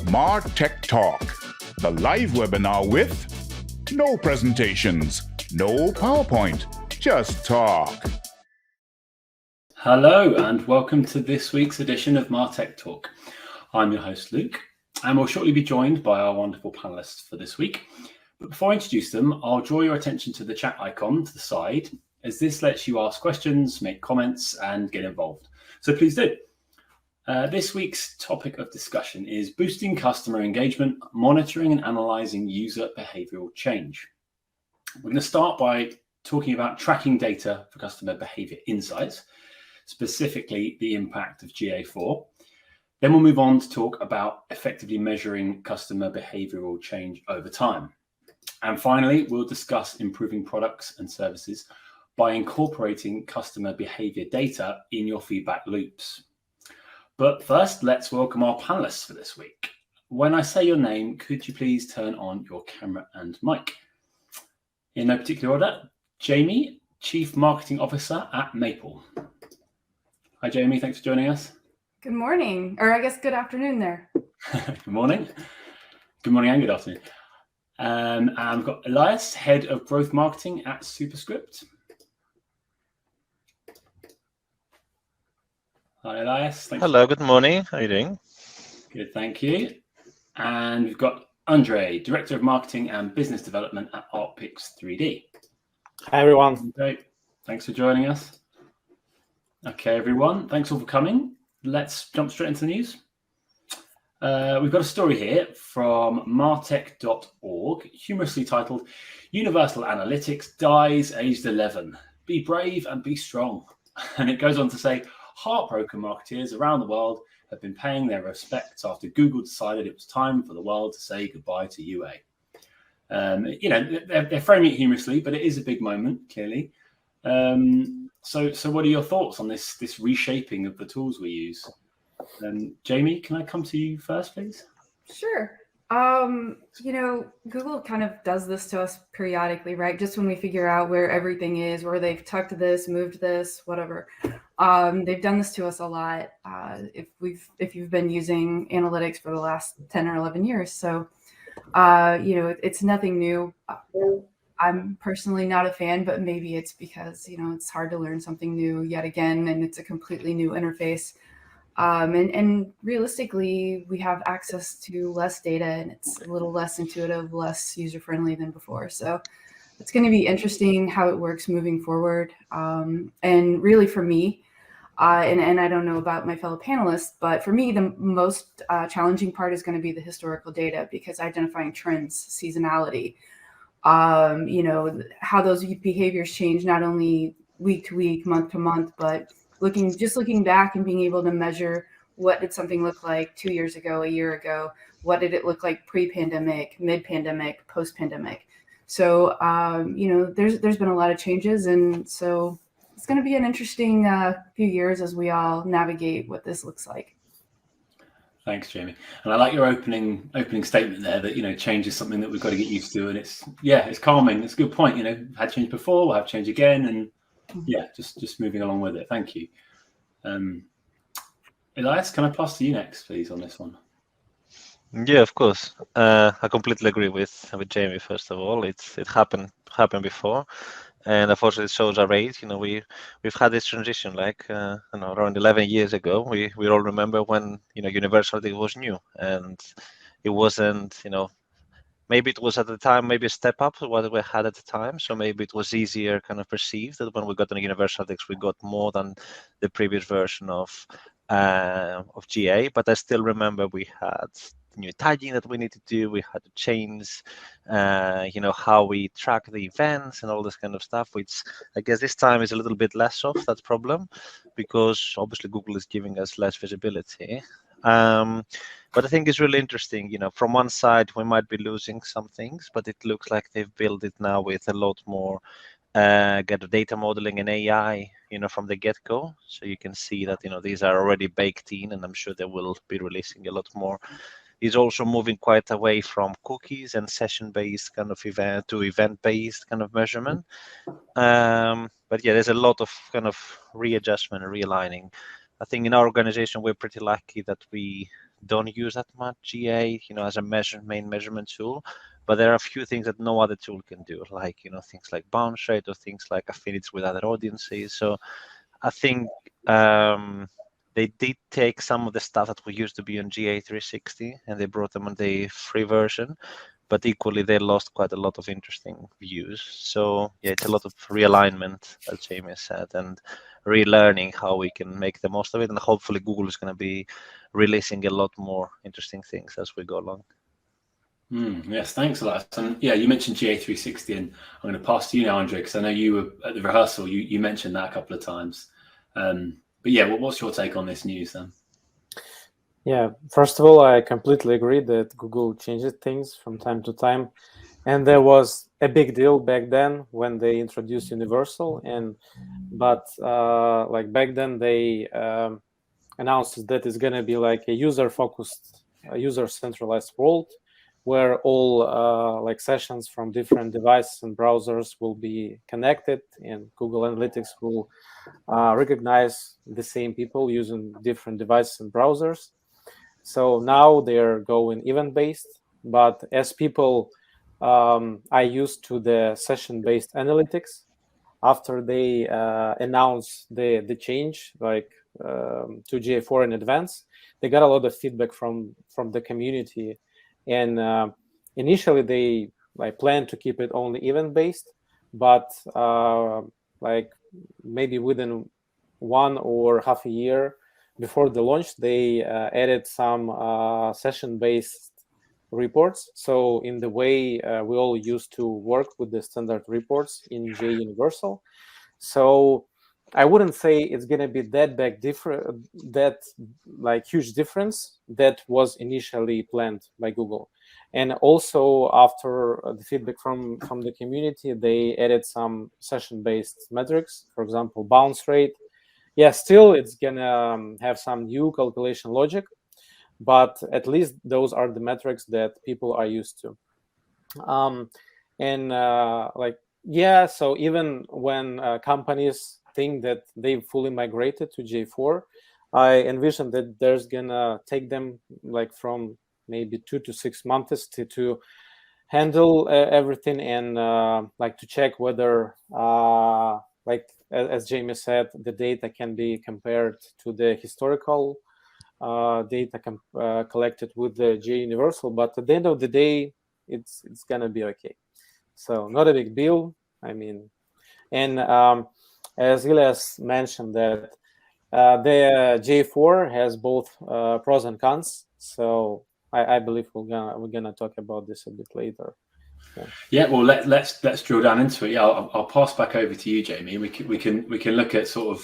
MarTechTalk, the live webinar with no presentations, no PowerPoint, just talk. Hello and welcome to this week's edition of MarTechTalk. I'm your host Luke, and we'll shortly be joined by our wonderful panelists for this week. But before I introduce them, I'll draw your attention to the chat icon to the side, as this lets you ask questions, make comments, and get involved. So please do. This week's topic of discussion is boosting customer engagement, monitoring and analyzing user behavioral change. We're going to start by talking about tracking data for customer behavior insights, specifically the impact of GA4. Then we'll move on to talk about effectively measuring customer behavioral change over time. And finally, we'll discuss improving products and services by incorporating customer behavior data in your feedback loops. But first, let's welcome our panelists for this week. When I say your name, could you please turn on your camera and mic? In no particular order, Jamie, Chief Marketing Officer at Maple. Hi, Jamie. Thanks for joining us. Good morning, or I guess good afternoon there. Good morning. Good morning and good afternoon. And we've got Elias, Head of Growth Marketing at Superscript. Hi, Elias. Hello, good morning. How are you doing? Good, thank you. And we've got Andre, Director of Marketing and Business Development at Artpix 3D. Hi, everyone. Great. Thanks for joining us. Okay, everyone. Thanks all for coming. Let's jump straight into the news. We've got a story here from MarTech.org, humorously titled, Universal Analytics Dies Aged 11. Be brave and be strong. And it goes on to say, heartbroken marketeers around the world have been paying their respects after Google decided it was time for the world to say goodbye to UA. They're framing it humorously, but it is a big moment, clearly. So what are your thoughts on this reshaping of the tools we use? Jamie, can I come to you first, please? Sure. Google kind of does this to us periodically, right? Just when we figure out where everything is, where they've tucked this, moved this, whatever. They've done this to us a lot. If you've been using analytics for the last 10 or 11 years. So, it's nothing new. I'm personally not a fan, but maybe it's because, it's hard to learn something new yet again, and it's a completely new interface. And realistically, we have access to less data, and it's a little less intuitive, less user-friendly than before. So it's going to be interesting how it works moving forward. And really for me, and I don't know about my fellow panelists, but for me, the most challenging part is going to be the historical data, because identifying trends, seasonality, how those behaviors change, not only week to week, month to month, but looking back and being able to measure what did something look like 2 years ago, a year ago, what did it look like pre-pandemic, mid-pandemic, post-pandemic. So, there's been a lot of changes. And so it's going to be an interesting few years as we all navigate what this looks like. Thanks, Jamie. And I like your opening statement there that, change is something that we've got to get used to. And it's calming. It's a good point. We've had change before, we'll have change again. And just moving along with it. Thank you. Elias, can I pass to you next, please, on this one? Yeah, of course. I completely agree with Jamie. First of all, it happened before, and unfortunately, it shows our age. We've had this transition around 11 years ago. We all remember when Universal was new, and it wasn't maybe it was at the time maybe a step up to what we had at the time. So maybe it was easier kind of perceived that when we got on Universal Analytics, we got more than the previous version of GA. But I still remember we had new tagging that we need to do. We had to change, how we track the events and all this kind of stuff, which I guess this time is a little bit less of that problem, because obviously Google is giving us less visibility. But I think it's really interesting, from one side, we might be losing some things, but it looks like they've built it now with a lot more data modeling and AI, from the get-go. So you can see that, these are already baked in, and I'm sure they will be releasing a lot more. It's also moving quite away from cookies and session-based kind of event-based kind of measurement. But yeah, there's a lot of kind of readjustment and realigning. I think in our organization, we're pretty lucky that we don't use that much GA, as a main measurement tool. But there are a few things that no other tool can do, like things like bounce rate or things like affinity with other audiences. So I think they did take some of the stuff that we used to be on GA360 and they brought them on the free version, but equally they lost quite a lot of interesting views. So yeah, it's a lot of realignment, as Jamie said, and relearning how we can make the most of it. And hopefully Google is going to be releasing a lot more interesting things as we go along. Yes, thanks a lot. And yeah, you mentioned GA360, and I'm going to pass to you now, Andre, because I know you were at the rehearsal. You mentioned that a couple of times. But yeah, what's your take on this news then? Yeah, first of all, I completely agree that Google changes things from time to time. And there was a big deal back then when they introduced Universal. But back then they announced that it's going to be like a user-focused, user-centralized world where all sessions from different devices and browsers will be connected, and Google Analytics will recognize the same people using different devices and browsers. So now they're going event-based, but as people are used to the session-based analytics, after they announced the change to GA4 in advance, they got a lot of feedback from the community, and initially they planned to keep it only event-based, but maybe within 1 or half a year before the launch, they added some session-based reports. So in the way we all used to work with the standard reports in GA Universal. So I wouldn't say it's going to be that huge difference that was initially planned by Google. And also after the feedback from the community, they added some session-based metrics, for example, bounce rate. Yeah, still it's gonna have some new calculation logic, but at least those are the metrics that people are used to. So even when companies think that they've fully migrated to GA4, I envision that there's gonna take them from maybe 2 to 6 months to handle everything and to check whether as Jamie said, the data can be compared to the historical data collected with the GA Universal. But at the end of the day, it's gonna be okay. So not a big deal. I mean, and as Elias mentioned, that the GA4 has both pros and cons. So I believe we're gonna talk about this a bit later. Yeah, well, let's drill down into it. Yeah, I'll pass back over to you, Jamie. We can look at sort of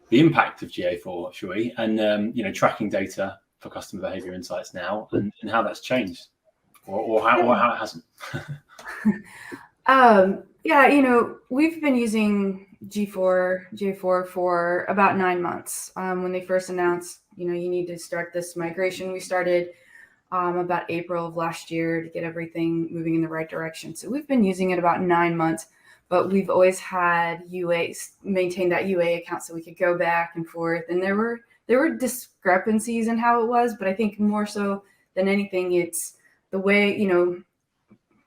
the impact of GA4, shall we? And tracking data for customer behavior insights now, and how that's changed, or how it hasn't. We've been using GA4 for about 9 months. When they first announced, you need to start this migration, we started about April of last year to get everything moving in the right direction. So we've been using it about 9 months, but we've always had maintained that UA account so we could go back and forth. And there were discrepancies in how it was, but I think more so than anything, it's the way,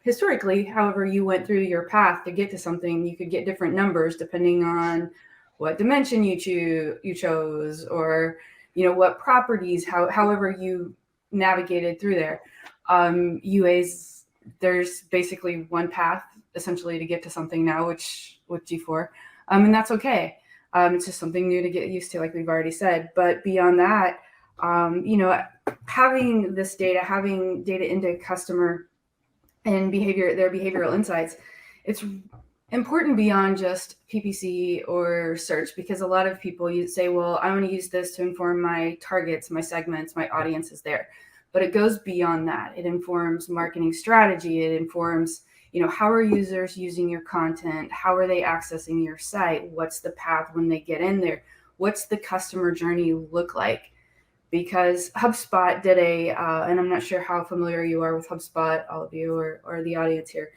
historically, however you went through your path to get to something, you could get different numbers depending on what dimension you chose, or what properties, however you navigated through there. UAs, there's basically one path essentially to get to something now, which with G4, and that's okay. It's just something new to get used to, like we've already said. But beyond that, having this data, having data into customer and their behavioral insights, it's important beyond just PPC or search, because a lot of people say, well, I want to use this to inform my targets, my segments, my audiences there. But it goes beyond that. It informs marketing strategy. It informs, how are users using your content? How are they accessing your site? What's the path when they get in there? What's the customer journey look like? Because HubSpot did and I'm not sure how familiar you are with HubSpot, all of you or the audience here,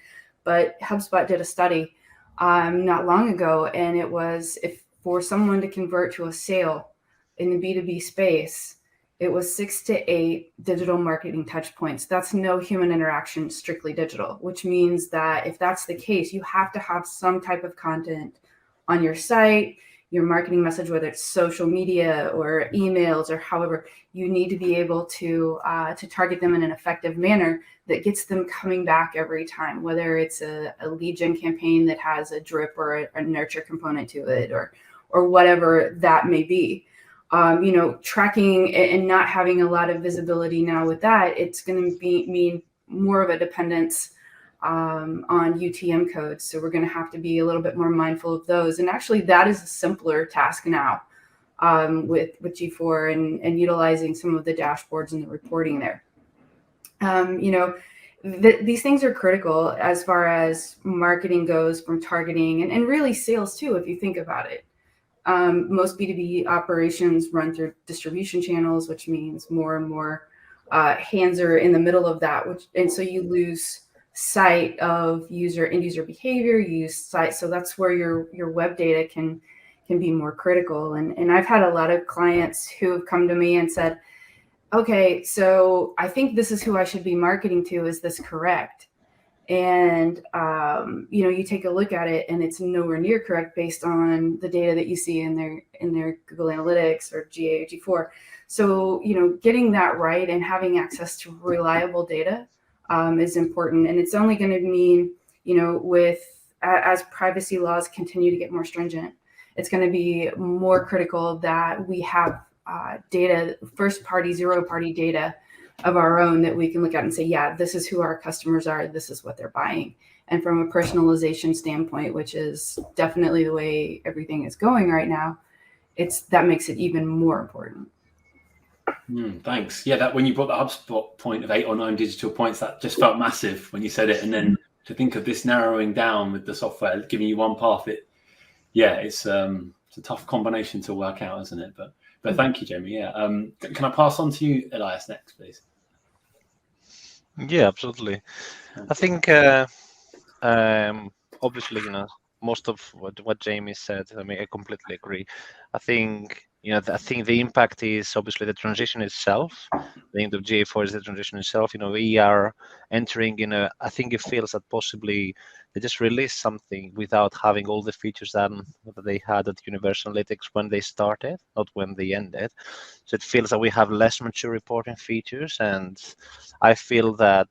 but HubSpot did a study not long ago, and it was, if for someone to convert to a sale in the B2B space, it was 6 to 8 digital marketing touch points. That's no human interaction, strictly digital, which means that if that's the case, you have to have some type of content on your site, your marketing message, whether it's social media or emails or however, you need to be able to target them in an effective manner that gets them coming back every time, whether it's a lead gen campaign that has a drip or a nurture component to it, or whatever that may be. Tracking and not having a lot of visibility now with that, it's going to mean more of a dependence on UTM codes. So we're going to have to be a little bit more mindful of those. And actually, that is a simpler task now with G4 and utilizing some of the dashboards and the reporting there. These things are critical as far as marketing goes, from targeting and really sales too, if you think about it. Most B2B operations run through distribution channels, which means more and more hands are in the middle of that, and so you lose sight of end user behavior. So that's where your web data can be more critical. And I've had a lot of clients who have come to me and said, okay, so I think this is who I should be marketing to. Is this correct? And you take a look at it, and it's nowhere near correct based on the data that you see in their Google Analytics or GA or G4. So getting that right and having access to reliable data is important, and it's only going to mean as privacy laws continue to get more stringent, it's going to be more critical that we have data, first party, zero party data of our own that we can look at and say, yeah, this is who our customers are, this is what they're buying. And from a personalization standpoint, which is definitely the way everything is going right now, that makes it even more important. Thanks. Yeah, that when you brought the HubSpot point of 8 or 9 digital points, that just felt massive when you said it. And then to think of this narrowing down with the software giving you one path, it's a tough combination to work out, isn't it? But thank you, Jamie. Yeah. Can I pass on to you, Elias, next, please? Yeah, absolutely. I think obviously, most of what Jamie said, I completely agree. I think the impact is obviously the transition itself. The end of GA4 is the transition itself. We are entering I think it feels that possibly they just released something without having all the features that they had at Universal Analytics when they started, not when they ended. So it feels that we have less mature reporting features, and I feel that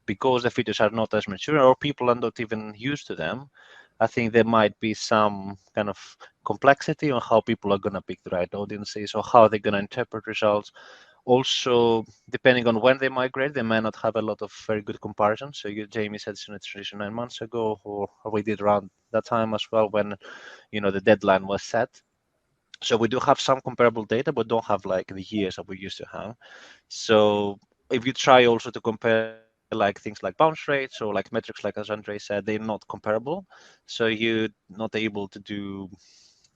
because the features are not as mature or people are not even used to them, I think there might be some kind of complexity on how people are going to pick the right audiences or how they're going to interpret results. Also, depending on when they migrate, they may not have a lot of very good comparisons. So Jamie said it's in a transition 9 months ago, or we did around that time as well when the deadline was set. So we do have some comparable data, but don't have like the years that we used to have. So if you try also to compare like things like bounce rates or like metrics, like as Andre said, they're not comparable. So you're not able to do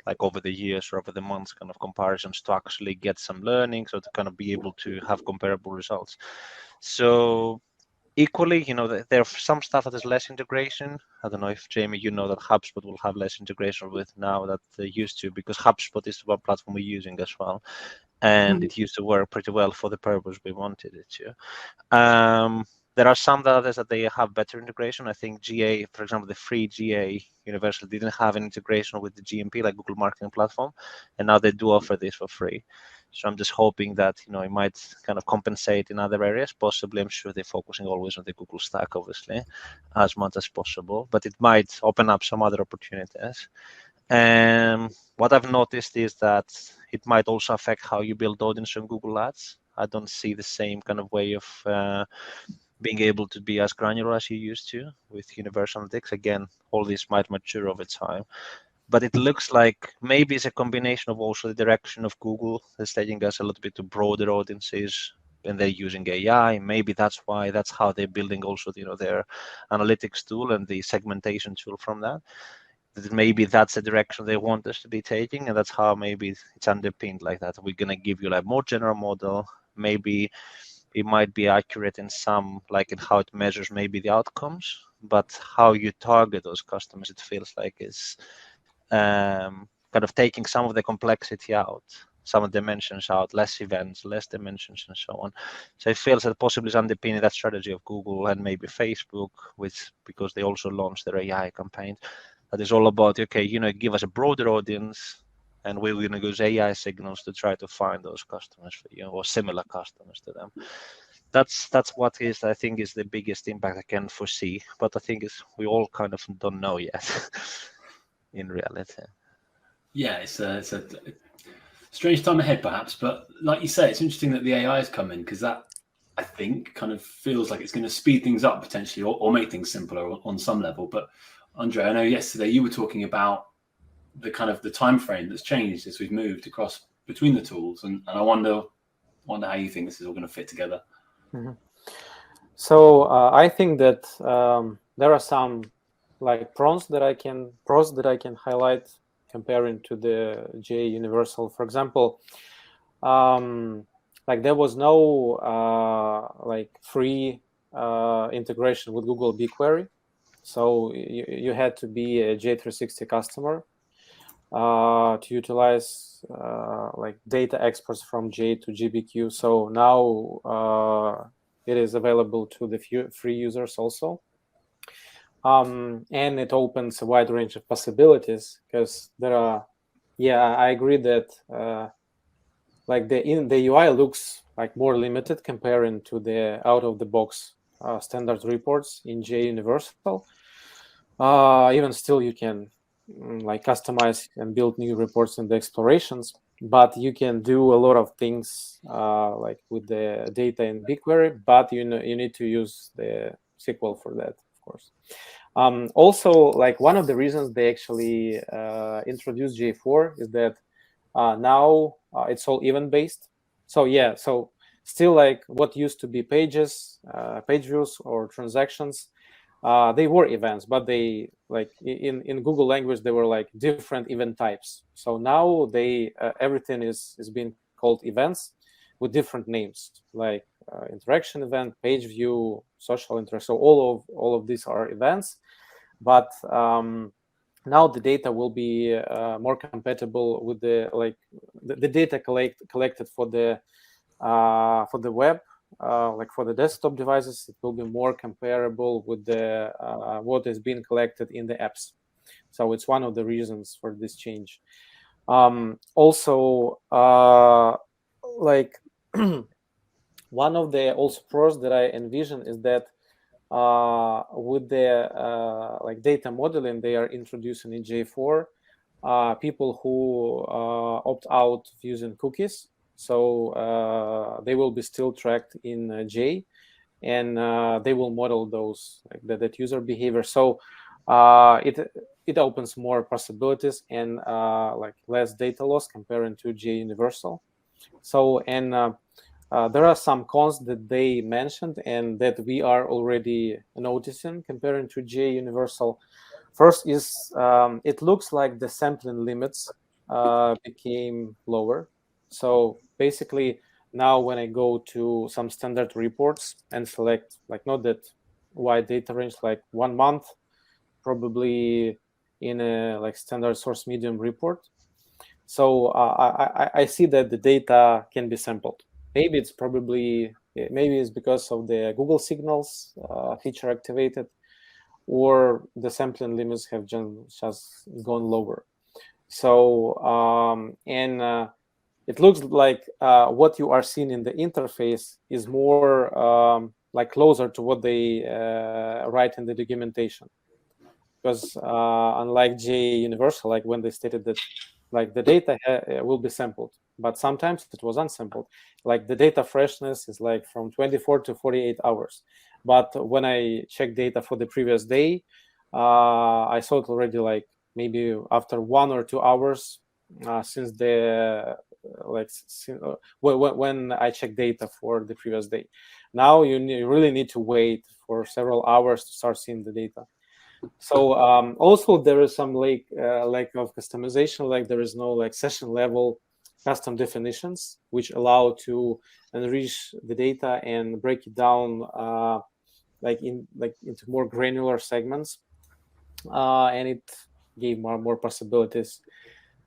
like over the years or over the months kind of comparisons to actually get some learning, so to kind of be able to have comparable results. So equally, there's some stuff that is less integration. I don't know if Jamie, that HubSpot will have less integration with now that they used to, because HubSpot is one platform we're using as well. And it used to work pretty well for the purpose we wanted it to. There are some others that they have better integration. I think GA, for example, the free GA Universal didn't have an integration with the GMP, like Google Marketing Platform, and now they do offer this for free. So I'm just hoping that it might kind of compensate in other areas. Possibly, I'm sure they're focusing always on the Google stack, obviously, as much as possible. But it might open up some other opportunities. And what I've noticed is that it might also affect how you build audience on Google Ads. I don't see the same kind of way of being able to be as granular as you used to with Universal Analytics. Again, all this might mature over time. But it looks like maybe it's a combination of also the direction of Google is taking us a little bit to broader audiences, and they're using AI. Maybe that's how they're building also their analytics tool and the segmentation tool from that. Maybe that's the direction they want us to be taking, and that's how maybe it's underpinned like that. We're going to give you like more general model. Maybe it might be accurate in some, like in how it measures maybe the outcomes, but how you target those customers, it feels like is kind of taking some of the complexity out. some dimensions out, less events, less dimensions, and so on. So it feels that possibly is underpinning that strategy of Google and maybe Facebook, which because they also launched their AI campaign, that is all about, okay, give us a broader audience, and we're going to use AI signals to try to find those customers for you, or similar customers to them. That's what I think is the biggest impact I can foresee, but I think we all kind of don't know yet in reality. Yeah, it's a strange time ahead, perhaps, but like you say, it's interesting that the AI has come in, because that, I think, kind of feels like it's going to speed things up potentially, or make things simpler on some level. But Andre, I know yesterday you were talking about the kind of the time frame that's changed as we've moved across between the tools, and I wonder how you think this is all going to fit together. Mm-hmm. So I think that there are some like pros that I can highlight comparing to the GA Universal. For example, like there was no like free integration with Google BigQuery, so you had to be a J360 customer to utilize like data exports from J to GBQ. So now it is available to the free users also. And it opens a wide range of possibilities, because there are, I agree that like the UI looks like more limited comparing to the out-of-the-box standard reports in J Universal. Even still, you can like customize and build new reports in the explorations, but you can do a lot of things like with the data in BigQuery, but you need to use the SQL for that, of course. Also, like one of the reasons they actually introduced J4 is that now it's all event-based. So so still like what used to be pages, page views, or transactions, they were events, but they like in Google language they were like different event types. So now they everything is being called events with different names, like interaction event, page view, social interest. So all of these are events, but now the data will be more compatible with the data collected for the web. Like for the desktop devices, it will be more comparable with the what is being collected in the apps. So it's one of the reasons for this change. Also, like one of the also pros that I envision is that with the like data modeling they are introducing in J4, people who opt out of using cookies, so they will be still tracked in J, and they will model those like that user behavior. So it opens more possibilities and like less data loss comparing to J Universal. So and there are some cons that they mentioned and that we are already noticing comparing to J Universal. First is it looks like the sampling limits became lower. So basically now when I go to some standard reports and select like not that wide data range, like 1 month, probably in a like standard source medium report. So I see that the data can be sampled. Maybe it's because of the Google Signals feature activated, or the sampling limits have just gone lower. So it looks like what you are seeing in the interface is more like closer to what they write in the documentation. Because unlike J Universal, like when they stated that like the data will be sampled, but sometimes it was unsampled. Like the data freshness is like from 24 to 48 hours. But when I checked data for the previous day, I saw it already like maybe after 1 or 2 hours since the when I checked data for the previous day. Now you really need to wait for several hours to start seeing the data. So also there is some lack of customization, like there is no like session level custom definitions which allow to enrich the data and break it down into more granular segments, and it gave more possibilities.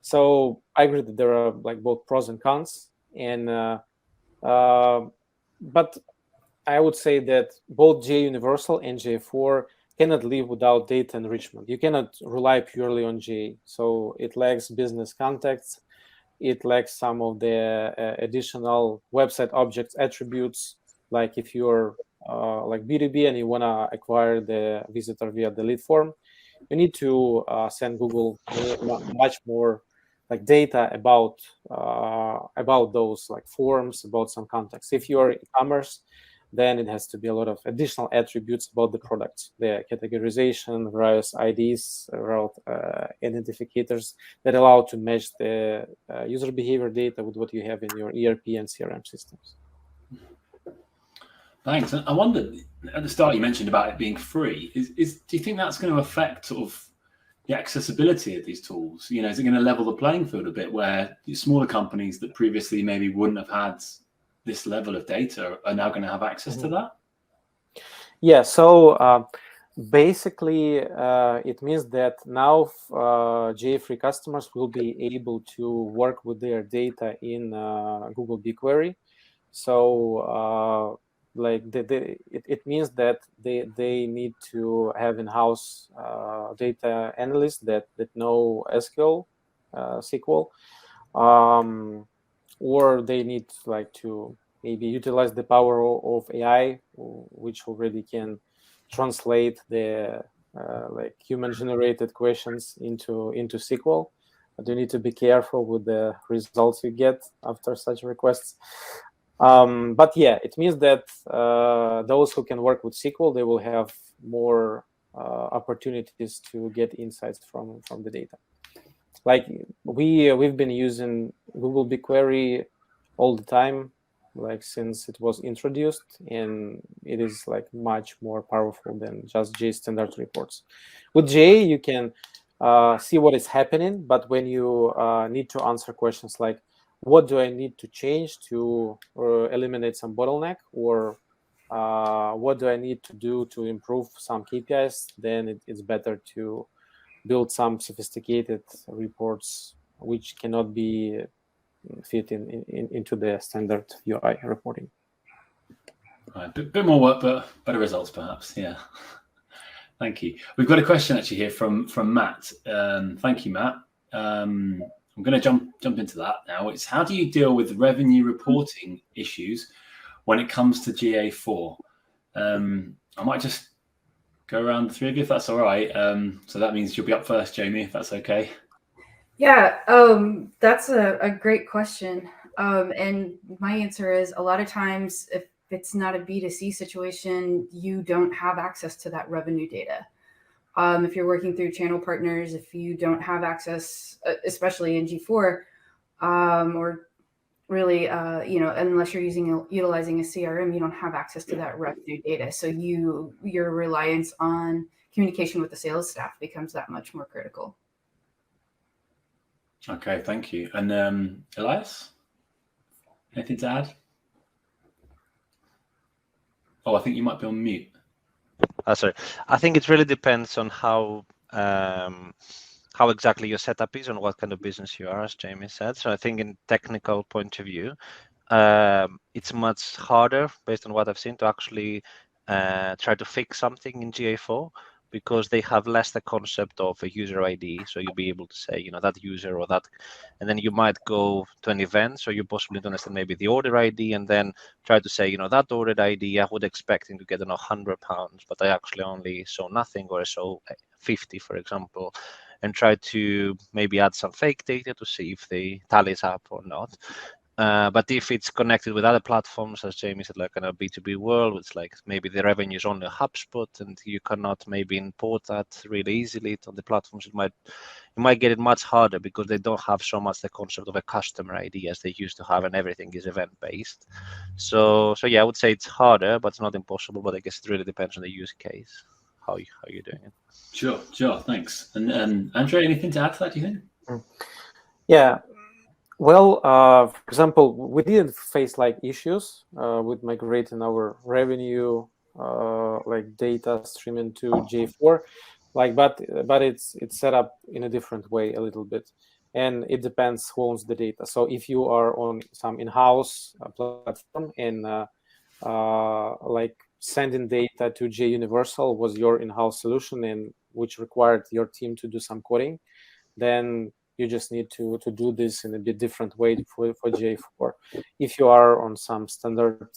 So I agree that there are like both pros and cons, and but I would say that both GA Universal and GA4 cannot live without data enrichment. You cannot rely purely on GA. So it lacks business context. It lacks some of the additional website objects attributes. Like if you're like B2B and you want to acquire the visitor via the lead form, you need to send Google much more like data about those like forms, about some context. If you're e-commerce, then it has to be a lot of additional attributes about the products, the categorization, various IDs, route identifiers that allow to match the user behavior data with what you have in your ERP and CRM systems. Thanks. I wondered at the start you mentioned about it being free. Do you think that's going to affect sort of the accessibility of these tools? You know, is it going to level the playing field a bit where smaller companies that previously maybe wouldn't have had this level of data are now going to have access to that? Yeah, so basically it means that now GA3 customers will be able to work with their data in Google BigQuery. So like it means that they need to have in-house data analysts that know SQL, SQL, or they need like to maybe utilize the power of AI, which already can translate the like human-generated questions into SQL. But you need to be careful with the results you get after such requests. But yeah, it means that those who can work with SQL, they will have more opportunities to get insights from the data. Like we've been using Google BigQuery all the time, like since it was introduced, and it is like much more powerful than just GA standard reports. With GA, you can see what is happening, but when you need to answer questions like, what do I need to change to eliminate some bottleneck, or what do I need to do to improve some KPIs, then it's better to build some sophisticated reports which cannot be fit into the standard UI reporting. Right, bit more work, but better results, perhaps. Yeah. Thank you. We've got a question actually here from Matt. Thank you, Matt. I'm going to jump into that now. It's how do you deal with revenue reporting issues when it comes to GA4? I might just go around the three of you if that's all right. So that means you'll be up first, Jamie, if that's okay. Yeah, that's a great question. And my answer is a lot of times if it's not a B2C situation, you don't have access to that revenue data. If you're working through channel partners, if you don't have access, especially in G4, or really, unless you're utilizing a CRM, you don't have access to that revenue data. So your reliance on communication with the sales staff becomes that much more critical. Okay, thank you. And Elias, anything to add? Oh, I think you might be on mute. Sorry. I think it really depends on how exactly your setup is and what kind of business you are, as Jamie said. So I think in technical point of view, it's much harder, based on what I've seen, to actually try to fix something in GA4, because they have less the concept of a user ID. So you'll be able to say, that user or that, and then you might go to an event. So you possibly don't understand maybe the order ID, and then try to say, that ordered ID, I would expect him to get £100, but I actually only saw nothing, or I saw 50, for example, and try to maybe add some fake data to see if the tallies up or not. But if it's connected with other platforms, as Jamie said, like in a B2B world, it's like maybe the revenue is only a HubSpot and you cannot maybe import that really easily on the platforms. You might get it much harder because they don't have so much the concept of a customer ID as they used to have, and everything is event based. So yeah, I would say it's harder, but it's not impossible. But I guess it really depends on the use case, how you're doing it. Sure. Thanks. And Andrea, anything to add to that, do you think? Yeah. Well, for example, we didn't face like issues with migrating our revenue like data stream into GA4, like but it's set up in a different way a little bit. and it depends who owns the data. So if you are on some in-house platform and like sending data to J Universal was your in-house solution, and which required your team to do some coding, then you just need to do this in a bit different way for GA4. If you are on some standard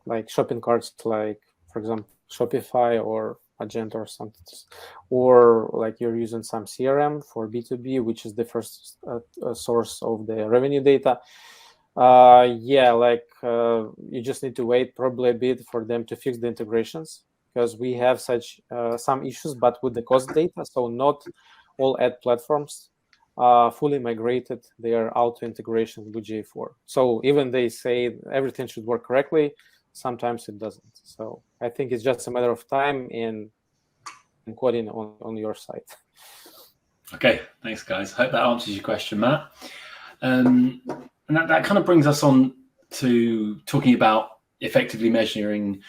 like shopping carts, like for example Shopify or Magento or something, or like you're using some CRM for B2B, which is the first source of the revenue data, you just need to wait probably a bit for them to fix the integrations, because we have such some issues, but with the cost data. So not all ad platforms fully migrated their auto integration with GA4. So even they say everything should work correctly, sometimes it doesn't. So I think it's just a matter of time and coding on your side. Okay, thanks guys. I hope that answers your question, Matt. And that kind of brings us on to talking about effectively measuring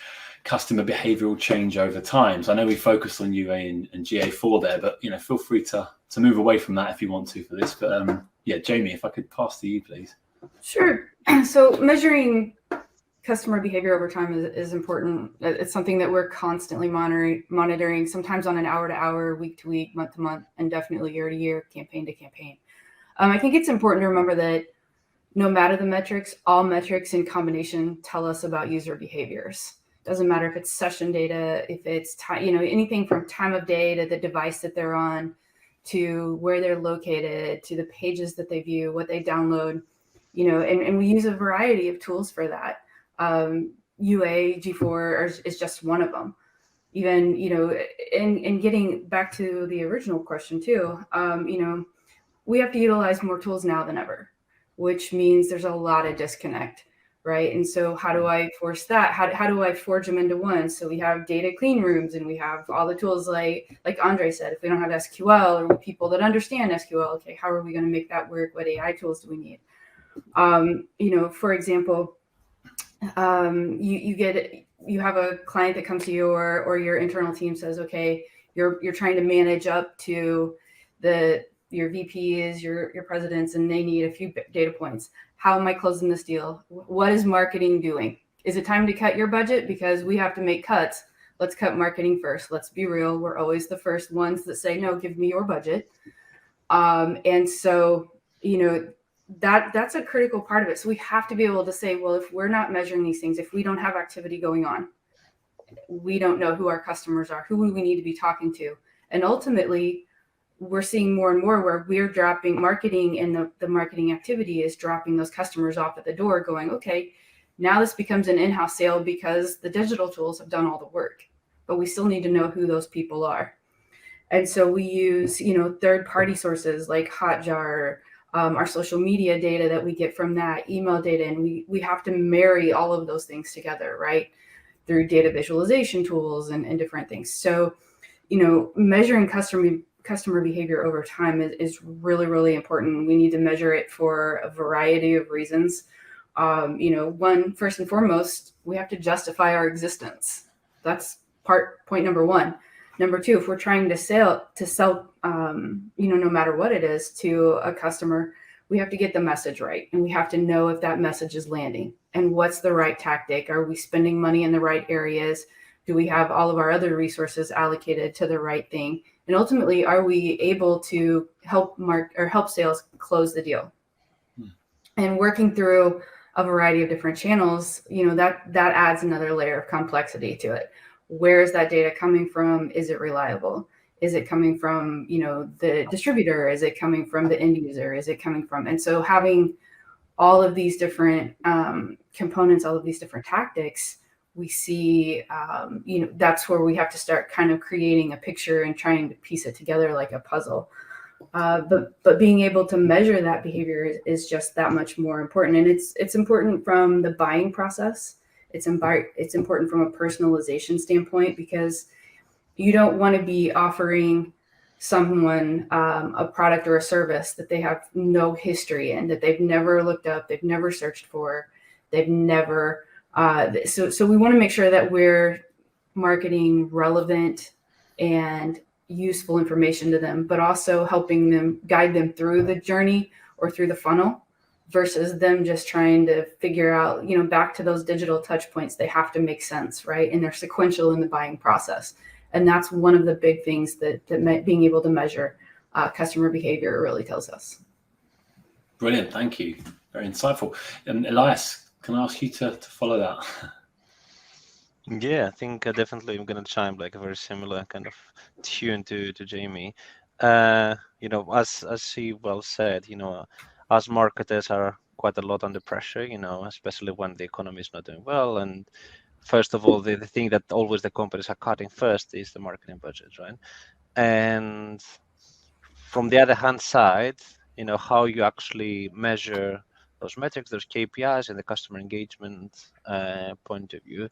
customer behavioral change over time. So I know we focused on UA and GA4 there, but feel free to move away from that if you want to for this. But yeah, Jamie, if I could pass to you, please. Sure. So measuring customer behavior over time is important. It's something that we're constantly monitoring, sometimes on an hour-to-hour, week-to-week, month-to-month, and definitely year-to-year, campaign-to-campaign. I think it's important to remember that no matter the metrics, all metrics in combination tell us about user behaviors. Doesn't matter if it's session data, if it's time, anything from time of day to the device that they're on, to where they're located, to the pages that they view, what they download, and we use a variety of tools for that. UA, G4 is just one of them. Even, and getting back to the original question too, we have to utilize more tools now than ever, which means there's a lot of disconnect, right? And so how do I force that? How do I forge them into one? So we have data clean rooms, and we have all the tools like Andre said, if we don't have SQL or people that understand SQL, okay, how are we going to make that work? What AI tools do we need? For example, you have a client that comes to you, or your internal team says, okay, you're trying to manage up to your VPs, your presidents, and they need a few data points. How am I closing this deal? What is marketing doing? Is it time to cut your budget? Because we have to make cuts. Let's cut marketing first. Let's be real. We're always the first ones that say, no, give me your budget. And so, that's a critical part of it. So we have to be able to say, well, if we're not measuring these things, if we don't have activity going on, we don't know who our customers are, who we need to be talking to. And ultimately, we're seeing more and more where we're dropping marketing, and the marketing activity is dropping those customers off at the door going, okay, now this becomes an in-house sale because the digital tools have done all the work, but we still need to know who those people are. And so we use, third-party sources like Hotjar, our social media data that we get from that, email data, and we have to marry all of those things together, right, through data visualization tools and different things. So, measuring customer behavior over time is really, really important. We need to measure it for a variety of reasons. First and foremost, we have to justify our existence. That's point number one. Number two, if we're trying to sell, no matter what it is, to a customer, we have to get the message right, and we have to know if that message is landing and what's the right tactic. Are we spending money in the right areas? Do we have all of our other resources allocated to the right thing? And ultimately, are we able to help sales close the deal? And working through a variety of different channels, that adds another layer of complexity to it. Where is that data coming from? Is it reliable? Is it coming from, the distributor? Is it coming from the end user? Is it coming from? And so having all of these different components, all of these different tactics, we see, that's where we have to start kind of creating a picture and trying to piece it together like a puzzle. But being able to measure that behavior is just that much more important. And it's important from the buying process. It's important from a personalization standpoint, because you don't want to be offering someone a product or a service that they have no history in, that they've never looked up, they've never searched for, they've never. So we want to make sure that we're marketing relevant and useful information to them, but also helping them guide them through the journey or through the funnel versus them just trying to figure out, back to those digital touch points, they have to make sense, right? And they're sequential in the buying process. And that's one of the big things that being able to measure customer behavior really tells us. Brilliant. Thank you. Very insightful. And Elias, can I ask you to follow that? Yeah, I think definitely I'm going to chime like a very similar kind of tune to Jamie. As she well said, us marketers are quite a lot under pressure, especially when the economy is not doing well. And first of all, the thing that always the companies are cutting first is the marketing budget, right? And from the other hand side, how you actually measure those metrics, those KPIs, and the customer engagement point of view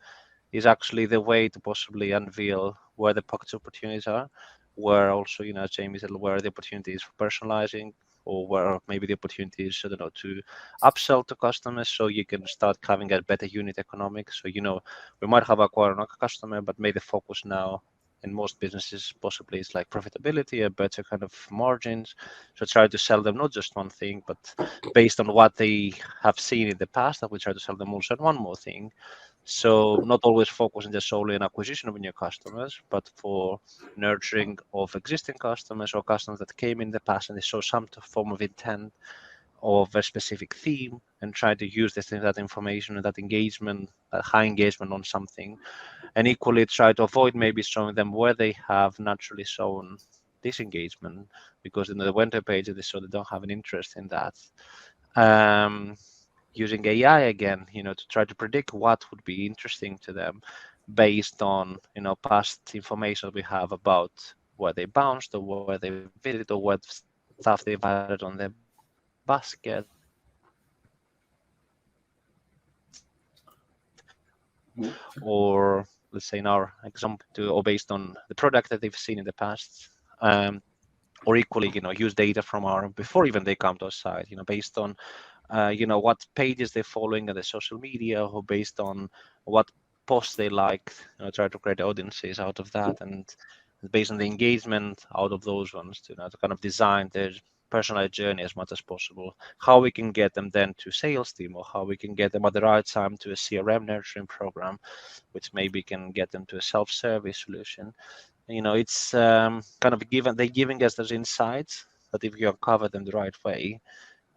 is actually the way to possibly unveil where the pockets of opportunities are, where also, as Jamie said, where the opportunities for personalizing, or where maybe the opportunities, to upsell to customers, so you can start having a better unit economics. So, we might have acquired a customer, but maybe the focus now in most businesses possibly is like profitability, a better kind of margins. So try to sell them not just one thing, but based on what they have seen in the past, that we try to sell them also one more thing. So not always focusing just solely on acquisition of new customers, but for nurturing of existing customers or customers that came in the past and they show some form of intent of a specific theme, and try to use that information and that engagement, that high engagement on something, and equally try to avoid maybe showing them where they have naturally shown disengagement, because in the winter page they show they don't have an interest in that. Using AI again, to try to predict what would be interesting to them based on, past information we have about where they bounced or where they visited or what stuff they've added on their basket. Or let's say in our example, or based on the product that they've seen in the past. Or equally, use data from before even they come to our site, based on what pages they're following on the social media, or based on what posts they like, try to create audiences out of that, and based on the engagement out of those ones, to kind of design their personalized journey as much as possible. How we can get them then to sales team, or how we can get them at the right time to a CRM nurturing program, which maybe can get them to a self-service solution. It's kind of they're giving us those insights that if you uncover them the right way.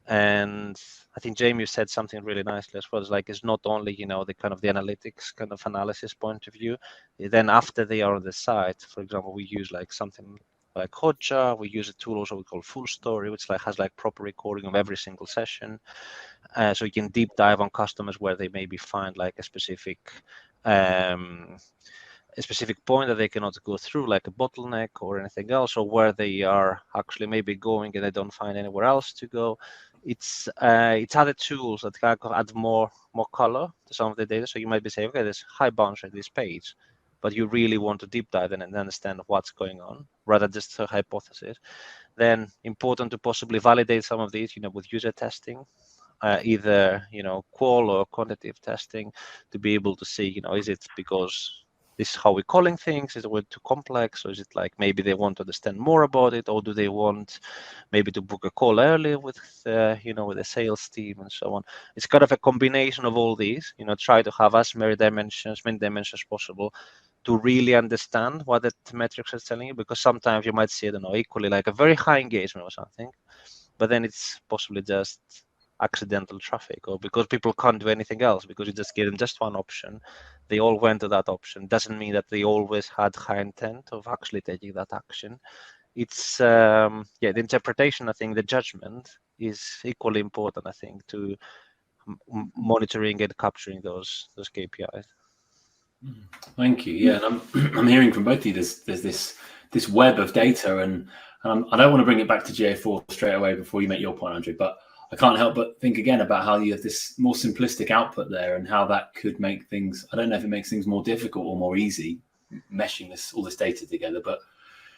And I think Jamie said something really nicely as well. It's not only, the kind of the analytics kind of analysis point of view. Then after they are on the site, for example, we use something like Hotjar. We use a tool also we call Full Story, which has proper recording of every single session. So you can deep dive on customers where they maybe find a specific point that they cannot go through, like a bottleneck or anything else, or where they are actually maybe going and they don't find anywhere else to go. It's other tools that kind of add more color to some of the data. So you might be saying, okay, there's high bounce rate this page, but you really want to deep dive in and understand what's going on rather than just a hypothesis. Then important to possibly validate some of these, with user testing. Either qual or quantitative testing, to be able to see, is it because this is how we're calling things, is it too complex, or is it maybe they want to understand more about it, or do they want maybe to book a call early with with the sales team and so on. It's kind of a combination of all these, try to have as many dimensions possible to really understand what the metrics are telling you, because sometimes you might see, I don't know, equally a very high engagement or something, but then it's possibly just accidental traffic, or because people can't do anything else, because you just give them just one option, they all went to that option. Doesn't mean that they always had high intent of actually taking that action. It's the interpretation, I think the judgment is equally important, I think, to monitoring and capturing those KPIs. Thank you. Yeah, and I'm hearing from both of you. There's this web of data, and I don't want to bring it back to GA4 straight away before you make your point, Andrew, but I can't help but think again about how you have this more simplistic output there, and how that could make things, I don't know if it makes things more difficult or more easy, meshing all this data together. But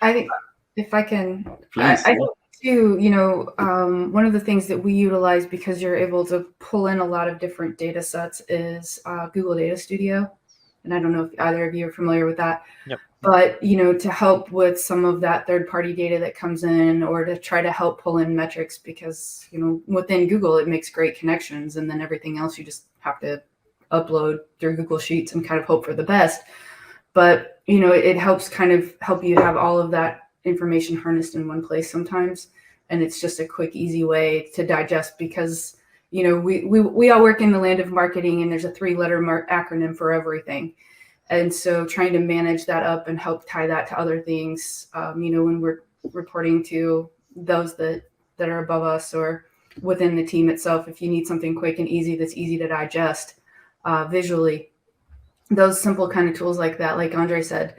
I think, if I can, please, I think too, one of the things that we utilize, because you're able to pull in a lot of different data sets, is Google Data Studio. And I don't know if either of you are familiar with that. Yep. But, to help with some of that third-party data that comes in, or to try to help pull in metrics, because, within Google, it makes great connections, and then everything else you just have to upload through Google Sheets and kind of hope for the best. But, it helps kind of help you have all of that information harnessed in one place sometimes. And it's just a quick, easy way to digest, because, we all work in the land of marketing, and there's a 3-letter acronym for everything. And so trying to manage that up and help tie that to other things, when we're reporting to those that are above us or within the team itself, if you need something quick and easy that's easy to digest visually, those simple kind of tools like that, like Andre said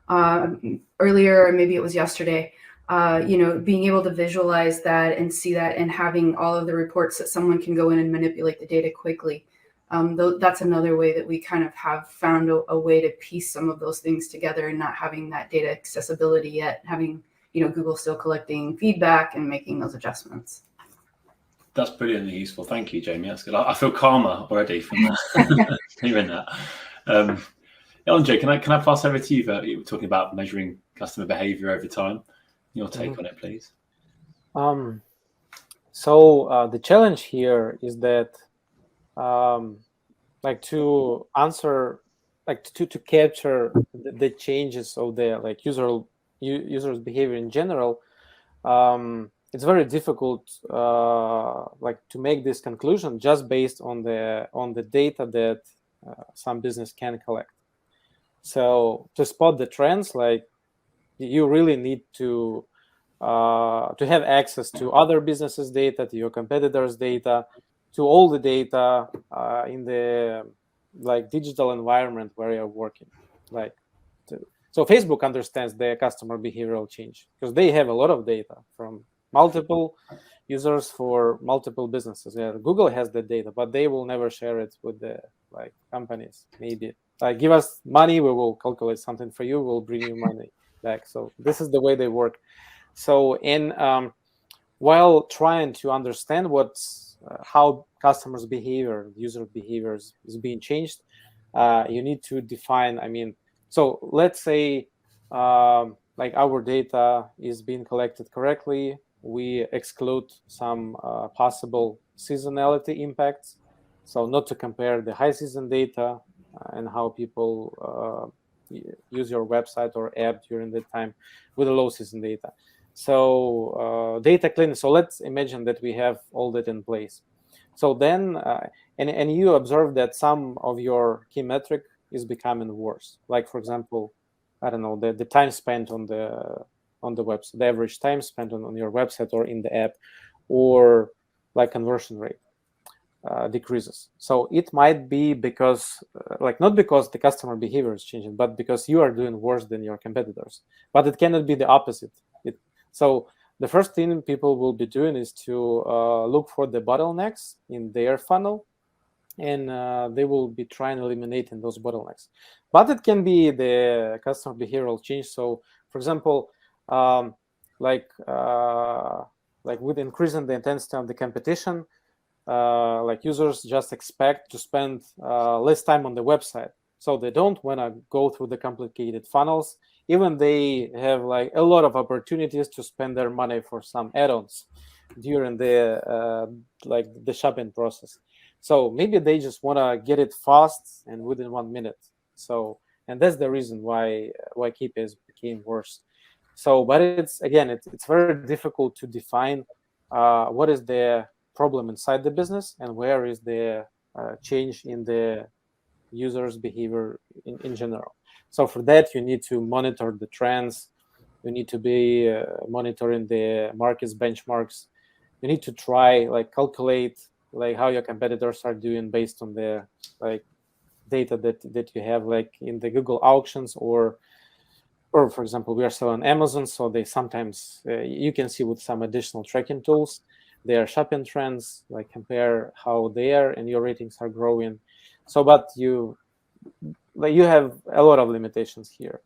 earlier, or maybe it was yesterday, being able to visualize that and see that, and having all of the reports that someone can go in and manipulate the data quickly. That's another way that we kind of have found a way to piece some of those things together, and not having that data accessibility yet, having, Google still collecting feedback and making those adjustments. That's brilliantly useful. Thank you, Jamie. That's good. I feel calmer already from that. Hearing that. Andre, can I pass over to you? You were talking about measuring customer behavior over time. Your take on it, please. So the challenge here is that, to answer, to capture the changes of the users' behavior in general, it's very difficult to make this conclusion just based on the data that some business can collect. So to spot the trends, you really need to have access to other businesses' data, to your competitors' data, to all the data in the digital environment where you're working. So Facebook understands their customer behavioral change because they have a lot of data from multiple users for multiple businesses. Yeah, Google has the data, but they will never share it with the companies. Maybe give us money, we will calculate something for you, we'll bring you money back. So this is the way they work. So while trying to understand how customers' behavior, user behaviors is being changed, you need to define. So let's say our data is being collected correctly. We exclude some possible seasonality impacts. So not to compare the high season data and how people use your website or app during the time with the low season data. So data cleaning. So let's imagine that we have all that in place. So then, and you observe that some of your key metric is becoming worse. For example, I don't know, the time spent on the website, the average time spent on your website or in the app, or conversion rate decreases. So it might be because, not because the customer behavior is changing, but because you are doing worse than your competitors. But it cannot be the opposite. So the first thing people will be doing is to look for the bottlenecks in their funnel, and they will be trying eliminating those bottlenecks. But it can be the customer behavioral change. So, for example, with increasing the intensity of the competition, users just expect to spend less time on the website. So they don't want to go through the complicated funnels. Even they have a lot of opportunities to spend their money for some add-ons during the shopping process. So maybe they just want to get it fast and within 1 minute. So, and that's the reason why KPIs became worse. So, but it's very difficult to define what is the problem inside the business and where is the change in the user's behavior in general. So for that, you need to monitor the trends. You need to be monitoring the market's benchmarks. You need to try calculate how your competitors are doing based on the data that you have in the Google auctions, or for example, we are selling on Amazon, so they sometimes you can see with some additional tracking tools their shopping trends, compare how they are, and your ratings are growing. So, but you have a lot of limitations here.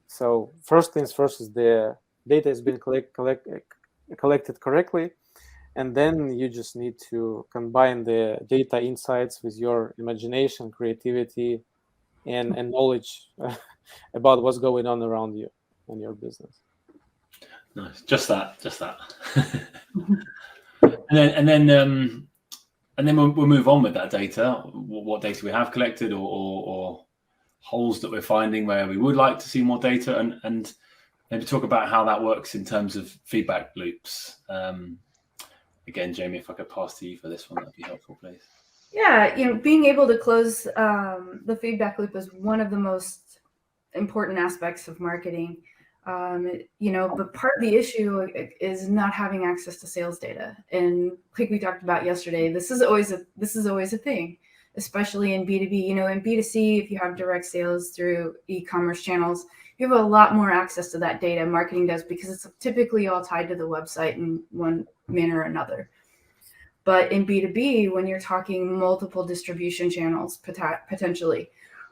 So first things first is the data has been collected correctly, and then you just need to combine the data insights with your imagination, creativity, and knowledge about what's going on around you and your business. Nice, just that. and then we'll move on with that data. What data we have collected, or holes that we're finding where we would like to see more data, and maybe talk about how that works in terms of feedback loops. Again, Jamie, if I could pass to you for this one, that'd be helpful, please. Yeah, being able to close the feedback loop is one of the most important aspects of marketing. But part of the issue is not having access to sales data. And like we talked about yesterday, this is always a thing, especially in B2B. In B2C, if you have direct sales through e-commerce channels, you have a lot more access to that data. Marketing does, because it's typically all tied to the website in one manner or another. But in B2B, when you're talking multiple distribution channels, potentially,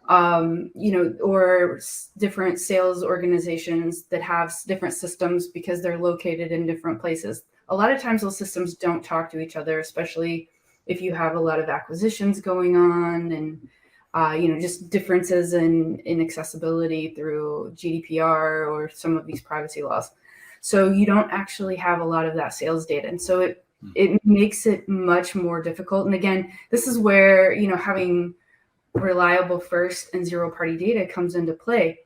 or different sales organizations that have different systems because they're located in different places, a lot of times those systems don't talk to each other, especially if you have a lot of acquisitions going on and just differences in accessibility through GDPR or some of these privacy laws. So you don't actually have a lot of that sales data. And so it makes it much more difficult. And again, this is where, having reliable first and zero party data comes into play.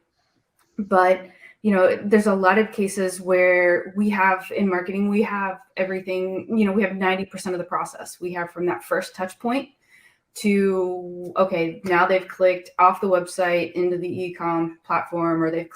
But, there's a lot of cases where we have in marketing, we have everything, we have 90% of the process. We have from that first touch point to, okay, now they've clicked off the website into the e-com platform, or they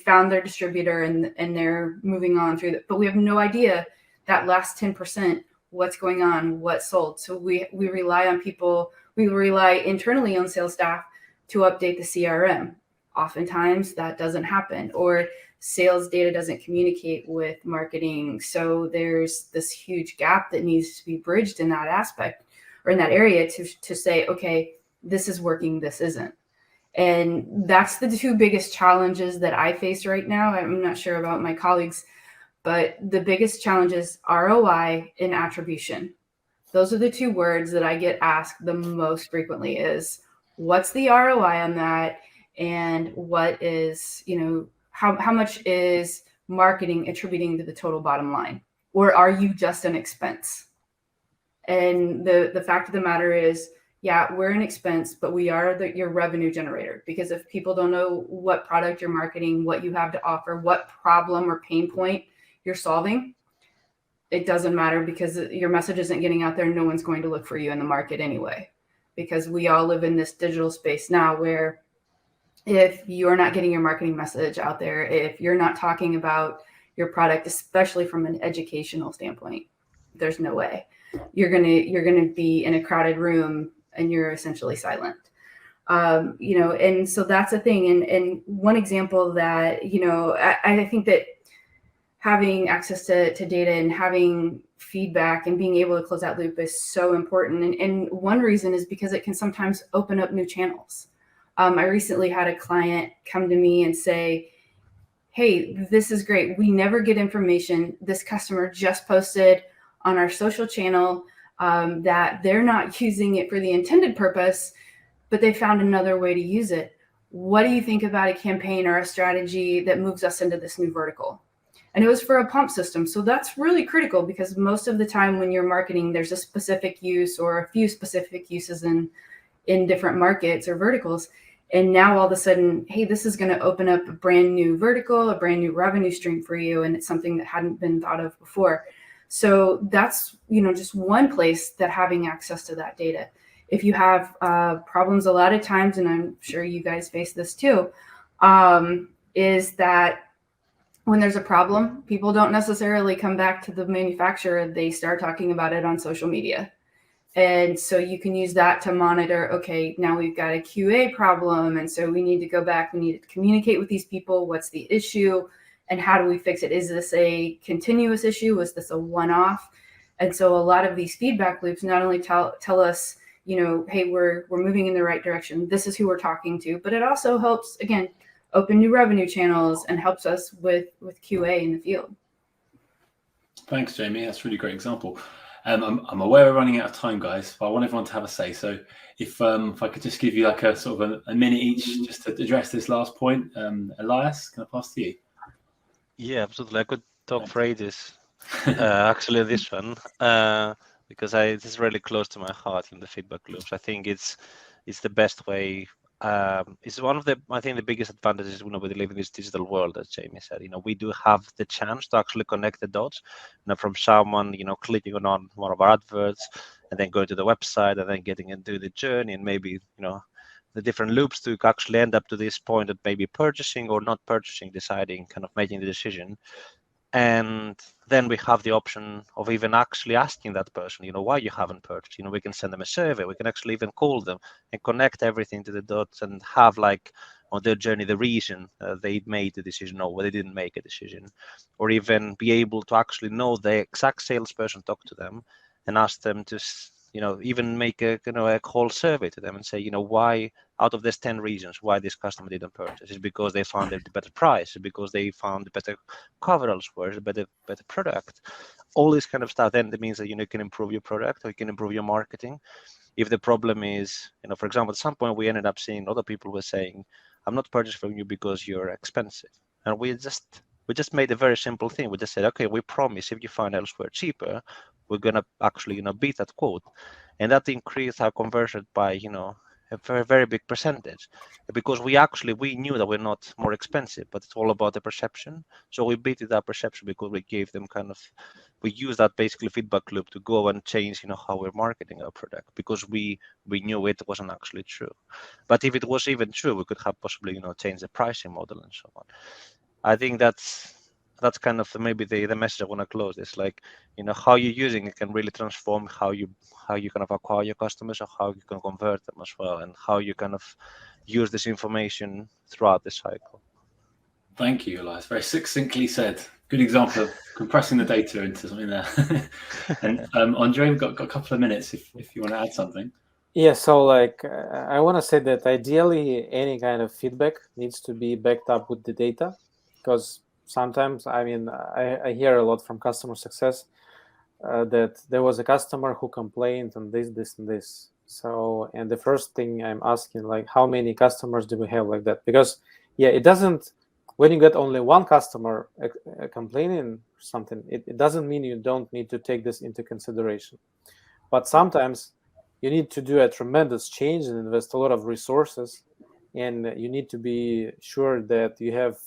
found their distributor and they're moving on through that. But we have no idea that last 10%, what's going on, what sold. So we rely on people, we rely internally on sales staff to update the CRM. Oftentimes that doesn't happen, or sales data doesn't communicate with marketing. So there's this huge gap that needs to be bridged in that aspect, or in that area, to say, okay, this is working, this isn't. And that's the two biggest challenges that I face right now. I'm not sure about my colleagues, but the biggest challenge is ROI and attribution. Those are the two words that I get asked the most frequently, is what's the ROI on that? And what is, how much is marketing attributing to the total bottom line? Or are you just an expense? And the fact of the matter is, yeah, we're an expense, but we are your revenue generator. Because if people don't know what product you're marketing, what you have to offer, what problem or pain point you're solving, it doesn't matter, because your message isn't getting out there. No one's going to look for you in the market anyway, because we all live in this digital space now where if you're not getting your marketing message out there, if you're not talking about your product, especially from an educational standpoint, there's no way. You're gonna be in a crowded room and you're essentially silent. And so that's a thing. And one example that, I think that having access to data and having feedback and being able to close that loop is so important. And one reason is because it can sometimes open up new channels. I recently had a client come to me and say, hey, this is great. We never get information. This customer just posted on our social channel that they're not using it for the intended purpose, but they found another way to use it. What do you think about a campaign or a strategy that moves us into this new vertical? And it was for a pump system. So that's really critical, because most of the time when you're marketing, there's a specific use or a few specific uses in different markets or verticals. And now all of a sudden, hey, this is going to open up a brand new vertical, a brand new revenue stream for you. And it's something that hadn't been thought of before. So that's, just one place that having access to that data. If you have problems a lot of times, and I'm sure you guys face this too, is that when there's a problem, people don't necessarily come back to the manufacturer. They start talking about it on social media. And so you can use that to monitor, okay, now we've got a QA problem. And so we need to go back, we need to communicate with these people. What's the issue and how do we fix it? Is this a continuous issue? Was this a one-off? And so a lot of these feedback loops not only tell us, hey, we're moving in the right direction. This is who we're talking to, but it also helps, again, open new revenue channels and helps us with QA in the field. Thanks, Jamie. That's a really great example. I'm aware we're running out of time, guys, but I want everyone to have a say. So if I could just give you like a sort of a minute each just to address this last point. Elias, can I pass to you? Yeah, absolutely. I could talk for ages. Actually, this one, because this is really close to my heart in the feedback loops. I think it's the best way. It's one of I think the biggest advantages when we live in this digital world, as Jamie said. We do have the chance to actually connect the dots. From someone, clicking on one of our adverts and then going to the website and then getting into the journey and maybe, the different loops to actually end up to this point of maybe purchasing or not purchasing, deciding, kind of making the decision. And then we have the option of even actually asking that person, why you haven't purchased. We can send them a survey. We can actually even call them and connect everything to the dots and have like on their journey the reason they made the decision or they didn't make a decision, or even be able to actually know the exact salesperson, talk to them and ask them to even make a whole survey to them and say, why out of these 10 reasons why this customer didn't purchase. Is because they found a better price? Is because they found a better cover elsewhere? Is a better product? All this kind of stuff. Then that means that you can improve your product or you can improve your marketing. If the problem is, for example, at some point we ended up seeing other people were saying, I'm not purchasing from you because you're expensive. And we just made a very simple thing. We just said, okay, we promise if you find elsewhere cheaper, we're gonna actually beat that quote, and that increased our conversion by a very, very big percentage, because we knew that we're not more expensive, but it's all about the perception. So we beat that perception because we gave them we use that basically feedback loop to go and change how we're marketing our product, because we knew it wasn't actually true. But if it was even true, we could have possibly changed the pricing model and so on. I think that's kind of maybe the message I want to close this, like how you're using it can really transform how you kind of acquire your customers, or how you can convert them as well, and how you kind of use this information throughout the cycle. Thank you, Elias. Very succinctly said. Good example of compressing the data into something there. And Andre, we've got a couple of minutes if you want to add something. Yeah, so I want to say that ideally any kind of feedback needs to be backed up with the data, because sometimes, I hear a lot from customer success that there was a customer who complained on this, and this. So, and the first thing I'm asking, like, how many customers do we have like that? Because, yeah, it doesn't, when you get only one customer complaining something, it doesn't mean you don't need to take this into consideration. But sometimes you need to do a tremendous change and invest a lot of resources, and you need to be sure that you have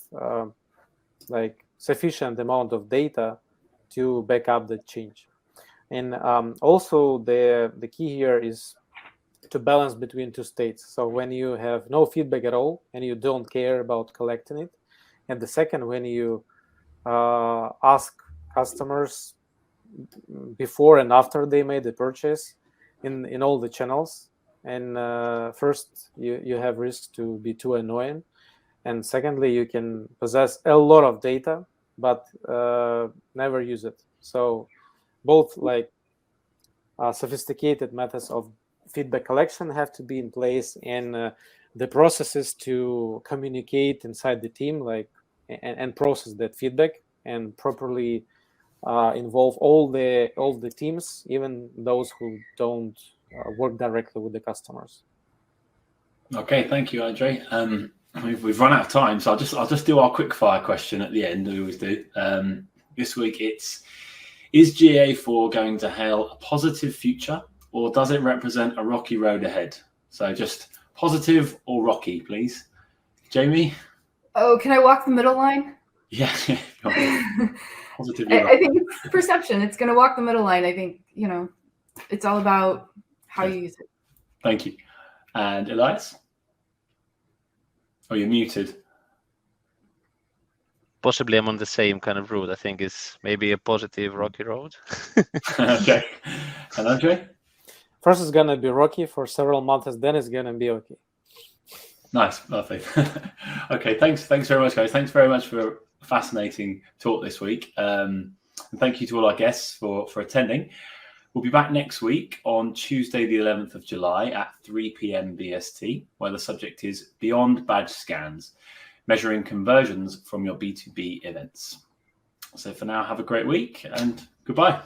sufficient amount of data to back up the change. And also the key here is to balance between two states. So when you have no feedback at all and you don't care about collecting it, and the second, when you ask customers before and after they made the purchase in all the channels, and first you have risks to be too annoying, and secondly you can possess a lot of data but never use it. So both sophisticated methods of feedback collection have to be in place, and the processes to communicate inside the team and process that feedback and properly involve all the teams, even those who don't work directly with the customers. Okay, thank you, Andre. We've run out of time, so I'll just do our quick fire question at the end. We always do. This week it's: is GA4 going to hail a positive future, or does it represent a rocky road ahead? So just positive or rocky, please. Jamie? Oh, can I walk the middle line? Yeah. Positive. I think it's perception. It's going to walk the middle line. I think, it's all about how you use it. Thank you. And Elias? Oh, you're muted. Possibly I'm on the same kind of route. I think it's maybe a positive rocky road. Okay. And Andre? First it's going to be rocky for several months, then it's going to be okay. Nice, lovely. Okay, thanks very much, guys. Thanks very much for a fascinating talk this week. And thank you to all our guests for attending. We'll be back next week on Tuesday, the 11th of July at 3 p.m. BST, where the subject is Beyond Badge Scans, measuring conversions from your B2B events. So for now, have a great week and goodbye.